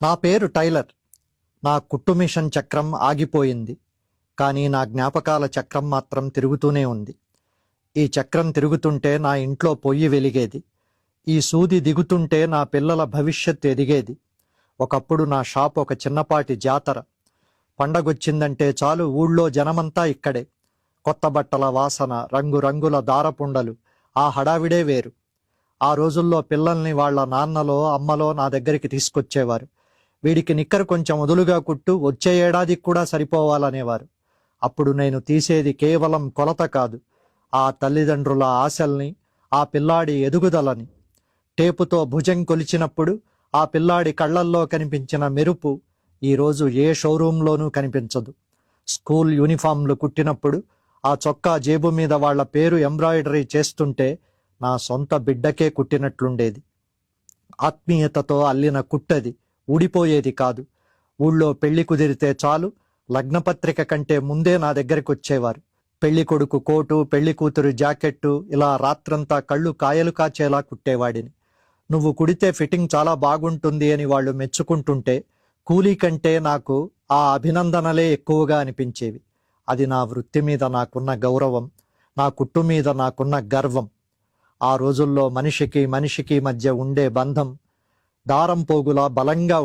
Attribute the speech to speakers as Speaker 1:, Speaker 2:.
Speaker 1: నా పేరు టైలర్. నా కుట్టు మిషన్ చక్రం ఆగిపోయింది. కానీ నా జ్ఞాపకాల చక్రం మాత్రం తిరుగుతూనే ఉంది. ఈ చక్రం తిరుగుతుంటే నా ఇంట్లో పొయ్యి వెలిగేది. ఈ సూది దిగుతుంటే నా పిల్లల భవిష్యత్తు ఎదిగేది. ఒకప్పుడు నా షాప్ ఒక చిన్నపాటి జాతర. పండగొచ్చిందంటే చాలు ఊళ్ళో జనమంతా ఇక్కడే. కొత్త బట్టల వాసన, రంగురంగుల దారపుండలు, ఆ హడావిడే వేరు. ఆ రోజుల్లో పిల్లల్ని వాళ్ళ నాన్నలో అమ్మలో నా దగ్గరికి తీసుకొచ్చేవారు. వీడికి నిక్కరు కొంచెం వదులుగా కుట్టు, వచ్చే ఏడాదికి కూడా సరిపోవాలనేవారు. అప్పుడు నేను తీసేది కేవలం కొలత కాదు, ఆ తల్లిదండ్రుల ఆశల్ని, ఆ పిల్లాడి ఎదుగుదలని. టేపుతో భుజం కొలిచినప్పుడు ఆ పిల్లాడి కళ్ళల్లో కనిపించిన మెరుపు ఈరోజు ఏ షోరూంలోనూ కనిపించదు. స్కూల్ యూనిఫామ్లు కుట్టినప్పుడు ఆ చొక్కా జేబు మీద వాళ్ల పేరు ఎంబ్రాయిడరీ చేస్తుంటే నా సొంత బిడ్డకే కుట్టినట్లుండేది. ఆత్మీయతతో అల్లిన కుట్టది, ఊడిపోయేది కాదు. ఊళ్ళో పెళ్లి కుదిరితే చాలు లగ్నపత్రిక కంటే ముందే నా దగ్గరికి వచ్చేవారు. పెళ్లి కొడుకు కోటు, పెళ్లి కూతురు జాకెట్టు, ఇలా రాత్రంతా కళ్ళు కాయలు కాచేలా కుట్టేవాడిని. నువ్వు కుడితే ఫిట్టింగ్ చాలా బాగుంటుంది అని వాళ్ళు మెచ్చుకుంటుంటే కూలీ కంటే నాకు ఆ అభినందనలే ఎక్కువగా అనిపించేవి. అది నా వృత్తి మీద నాకున్న గౌరవం, నా కుట్టు మీద నాకున్న గర్వం. ఆ రోజుల్లో మనిషికి మనిషికి మధ్య ఉండే బంధం దారం పోగులా బలంగా